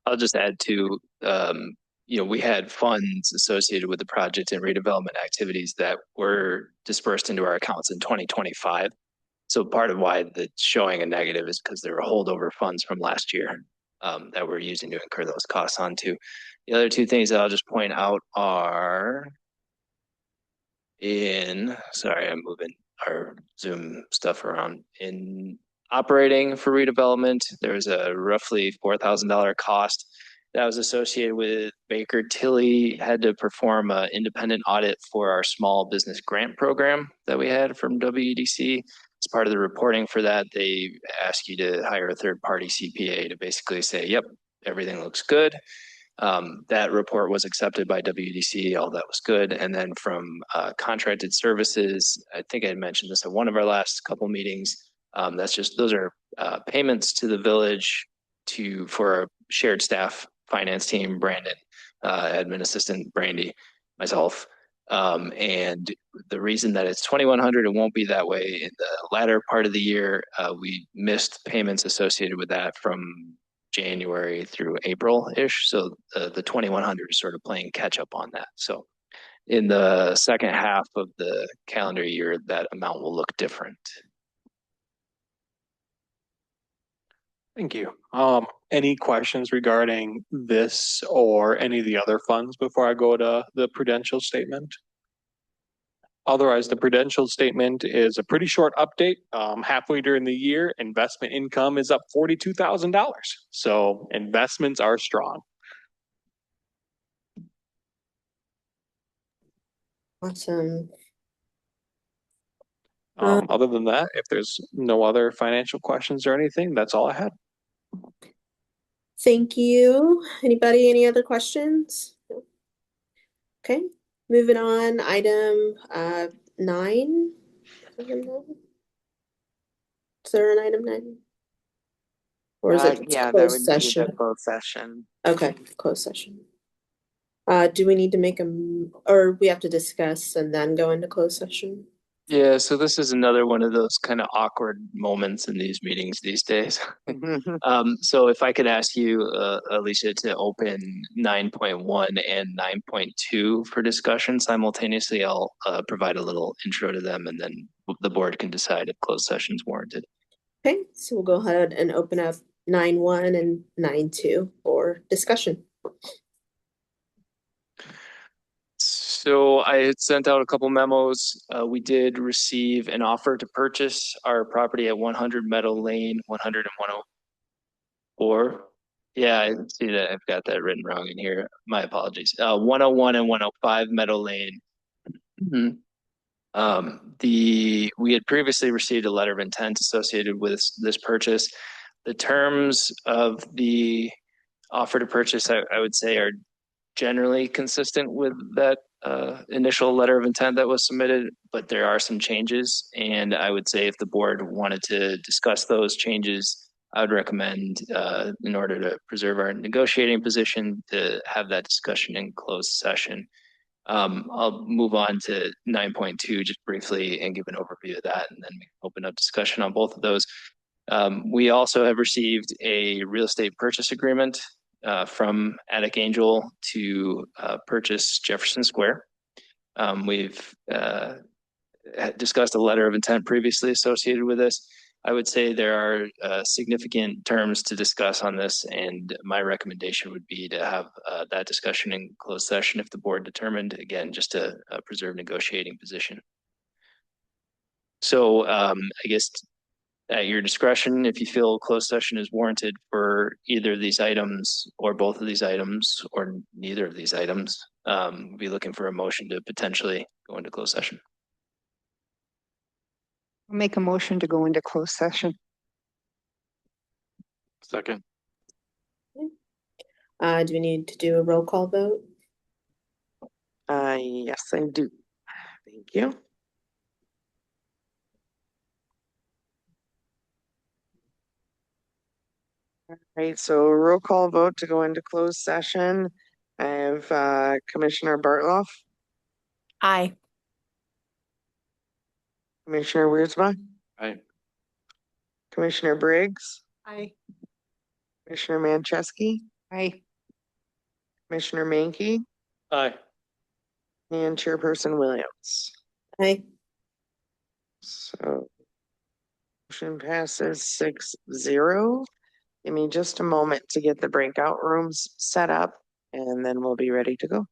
I'll just add to, we had funds associated with the project and redevelopment activities that were dispersed into our accounts in 2025. So part of why it's showing a negative is because there were holdover funds from last year that we're using to incur those costs onto. The other two things that I'll just point out are sorry, I'm moving our Zoom stuff around. In operating for redevelopment, there's a roughly $4,000 cost that was associated with Baker Tilly had to perform an independent audit for our small business grant program that we had from WEDC. As part of the reporting for that, they ask you to hire a third-party CPA to basically say, yep, everything looks good. That report was accepted by WEDC, all that was good. And then from contracted services, I think I had mentioned this at one of our last couple meetings. Those are payments to the village for our shared staff finance team, Brandon, admin assistant Brandy, myself. And the reason that it's 2,100, it won't be that way in the latter part of the year. We missed payments associated with that from January through April-ish. So the 2,100 is sort of playing catch up on that. So in the second half of the calendar year, that amount will look different. Thank you. Any questions regarding this or any of the other funds before I go to the prudential statement? Otherwise, the prudential statement is a pretty short update. Halfway during the year, investment income is up $42,000. So investments are strong. Awesome. Other than that, if there's no other financial questions or anything, that's all I had. Thank you. Anybody, any other questions? Okay, moving on, item 9. Is there an item 9? Or is it Yeah, that closed would be the session? closed session. Okay, closed session. Do we need to make or we have to discuss and then go into closed session? Yeah, so this is another one of those kind of awkward moments in these meetings these days. So if I could ask you, Alicia, to open 9.1 and 9.2 for discussion simultaneously, I'll provide a little intro to them and then the board can decide if closed session is warranted. Okay, so we'll go ahead and open up 9.1 and 9.2 for discussion. So I had sent out a couple memos. We did receive an offer to purchase our property at 100 Meadow Lane, 100 and 104. Yeah, I see that. I've got that written wrong in here. My apologies. 101 and 105 Meadow Lane. We had previously received a letter of intent associated with this purchase. The terms of the offer to purchase, I would say, are generally consistent with that initial letter of intent that was submitted, but there are some changes. And I would say if the board wanted to discuss those changes I would recommend, in order to preserve our negotiating position, to have that discussion in closed session. I'll move on to 9.2 just briefly and give an overview of that, and then we can open up discussion on both of those. We also have received a real estate purchase agreement from Attic Angel to purchase Jefferson Square. We've had discussed a letter of intent previously associated with this. I would say there are significant terms to discuss on this, and my recommendation would be to have that discussion in closed session if the board determined, again, just to preserve negotiating position. So I guess at your discretion, if you feel closed session is warranted for either of these items or both of these items or neither of these items, we'll be looking for a motion to potentially go into closed session. I'll make a motion to go into closed session. Second. Do we need to do a roll call vote? Yes, I do. Thank you. All right, so roll call vote to go into closed session. I have Commissioner Bartloff, Aye. Commissioner Wiersma, Aye. Commissioner Briggs, Aye. Commissioner Mancheski, Aye. Commissioner Mankey, Aye. and Chairperson Williams. Aye. So motion passes 6-0. Give me just a moment to get the breakout rooms set up, and then we'll be ready to go.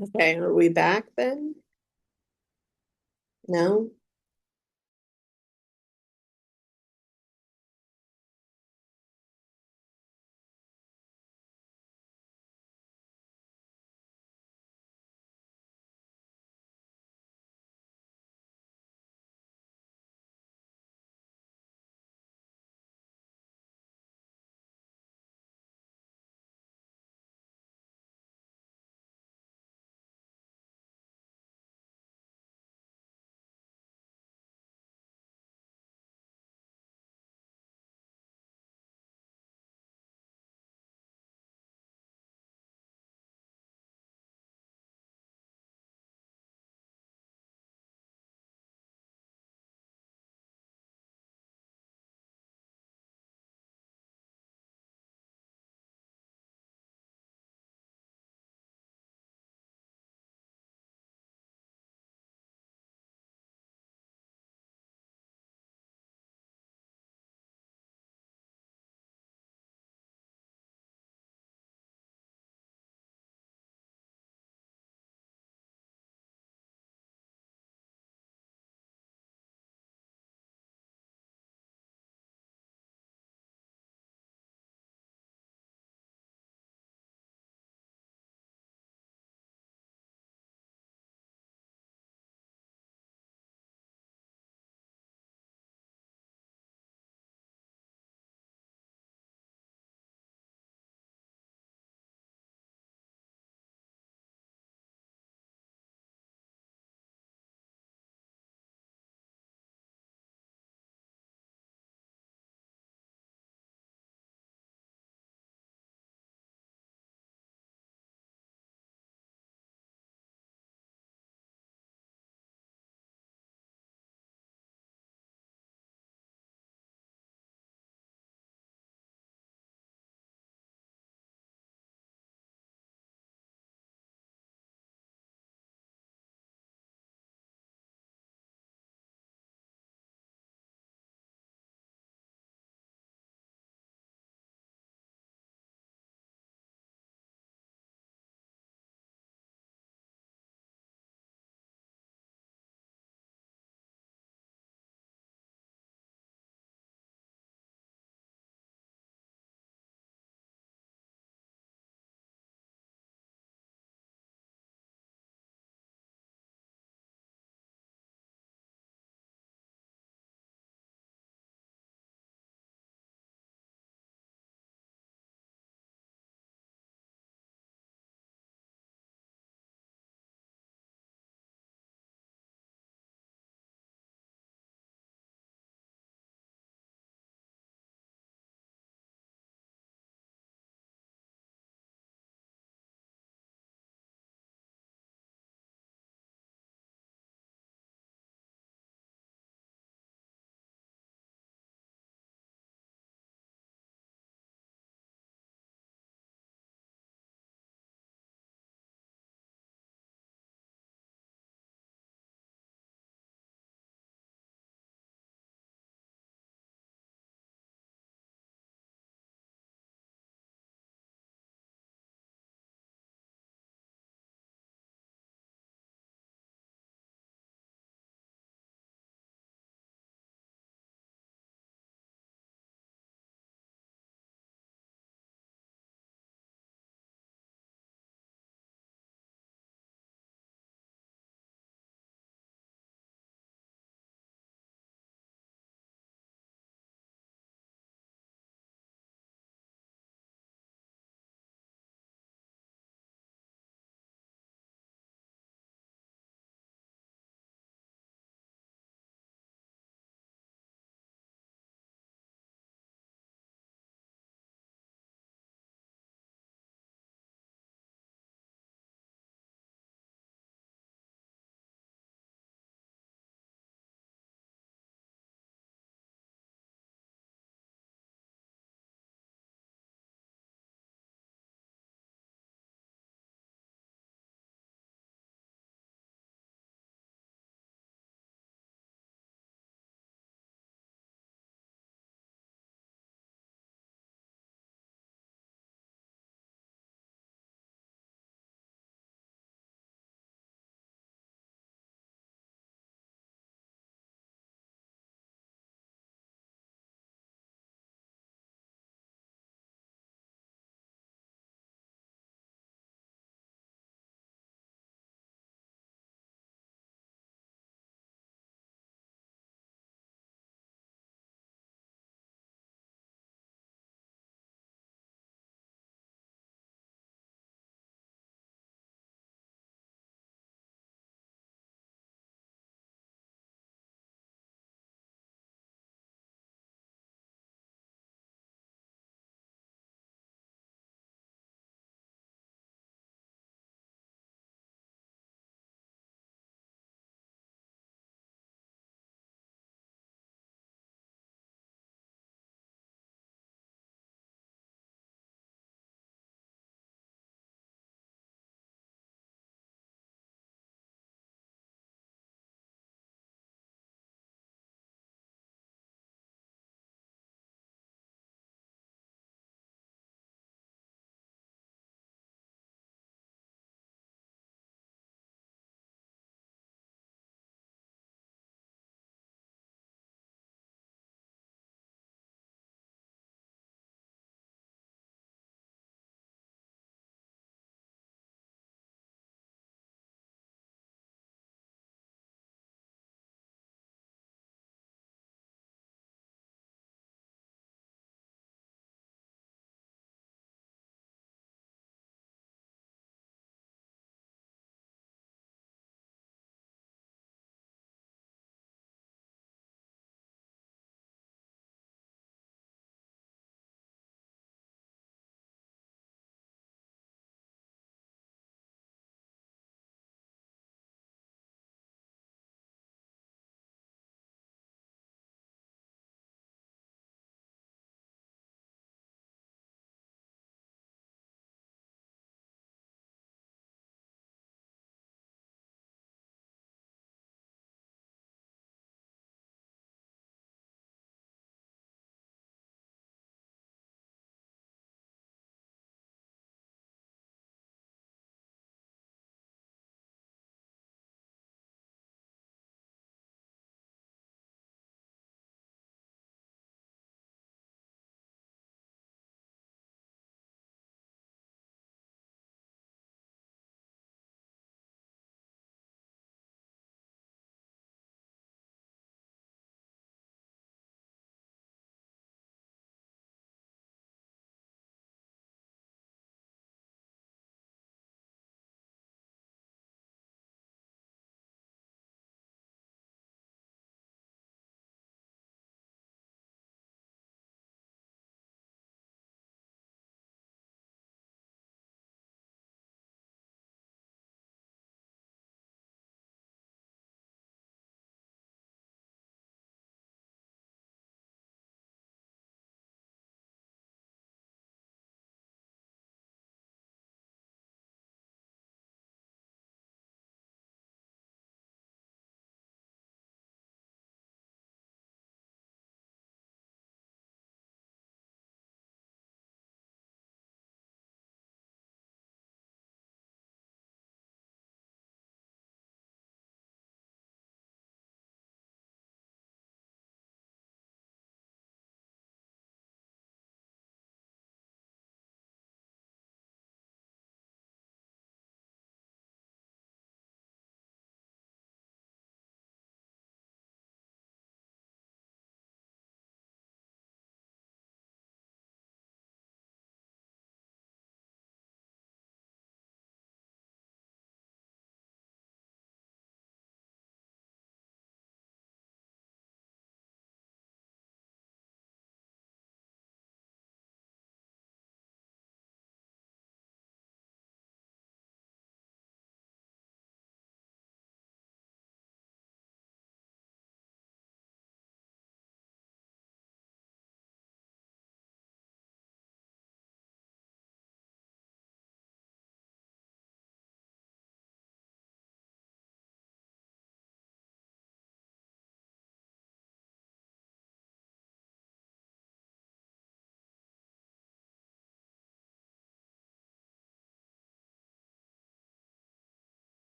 Okay, are we back then? No?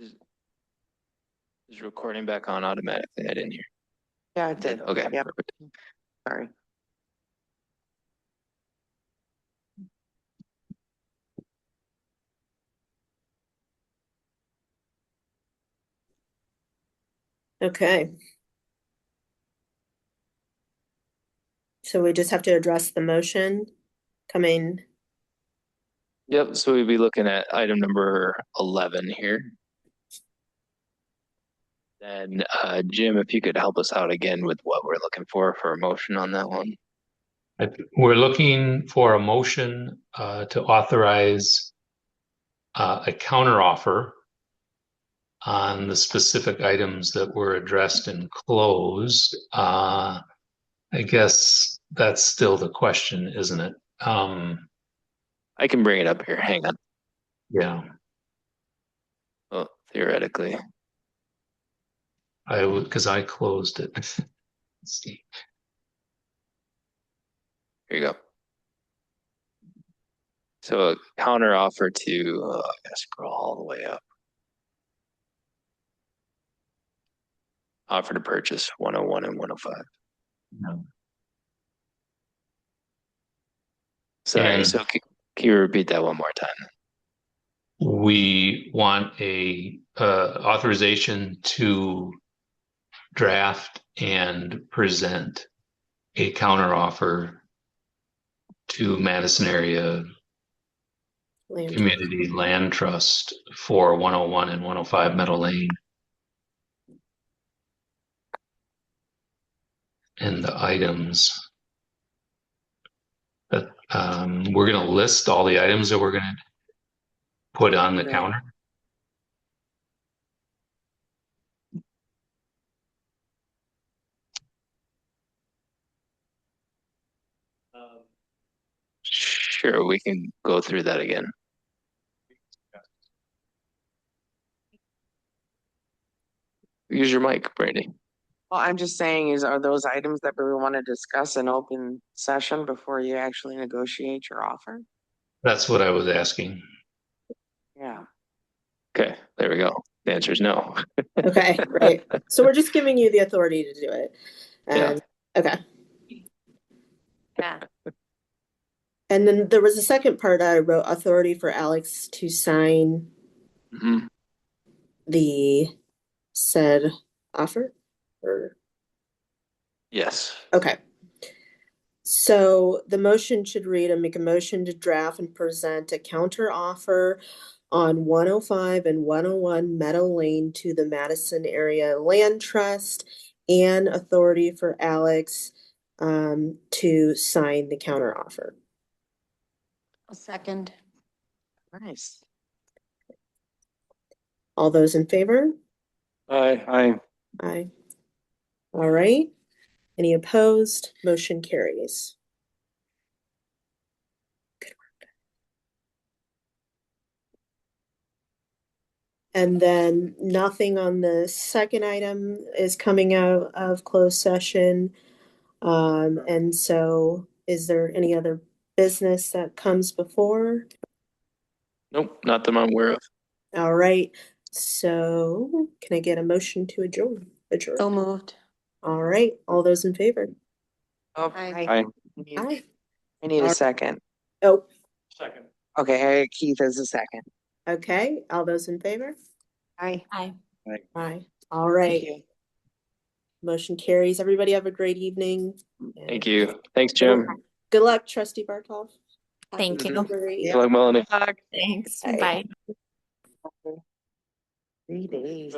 Is recording back on automatically? I didn't hear. Yeah, it did. Okay, Yep, perfect. sorry. Okay. So we just have to address the motion coming. Yep, so we'd be looking at item number 11 here. Then, Jim, if you could help us out again with what we're looking for a motion on that one. We're looking for a motion to authorize a counteroffer on the specific items that were addressed and closed. I guess that's still the question, isn't it? I can bring it up here. Hang on. Yeah, Oh, theoretically. I would, because I closed it. Let's see. Here you go. So a counter offer to, I gotta scroll all the way up. Offer to purchase 101 and 105. No. Sorry, And- so can you repeat that one more time? We want a authorization to draft and present a counteroffer to Madison Area Land. Community Land Trust for 101 and 105 Meadow Lane. And the items that we're going to list all the items that we're going to put on the counter. Sure, we can go through that again. Use your mic, Brandy. Well, I'm just saying are those items that we want to discuss in open session before you actually negotiate your offer? That's what I was asking. Yeah. Okay, there we go. The answer is no. Okay, right. So we're just giving you the authority to do it. And okay. Yeah. And then there was a second part I wrote authority for Alex to sign Mhm. the said offer or Yes. okay. So the motion should read, I make a motion to draft and present a counter offer on 105 and 101 Meadow Lane to the Madison Area Land Trust and authority for Alex to sign the counter offer. A second. Nice. All those in favor? Aye. Aye. All right. Any opposed? Motion carries. Good work. And then nothing on the second item is coming out of closed session. And so is there any other business that comes before? Nope, not that I'm aware of. All right. So can I get a motion to adjourn? So moved. All right. All those in favor? Oh, Aye. Aye. Aye. I need a second. Oh, Second. Okay, Keith is a second. okay. All those in favor? Aye. Aye. Aye. All right. Thank you. Motion carries. Everybody have a great evening. Thank you. Thanks, Jim. Good luck, Trustee Barkov. Thank you. Good luck, Melanie. Thanks. Aye. Bye. 3 days.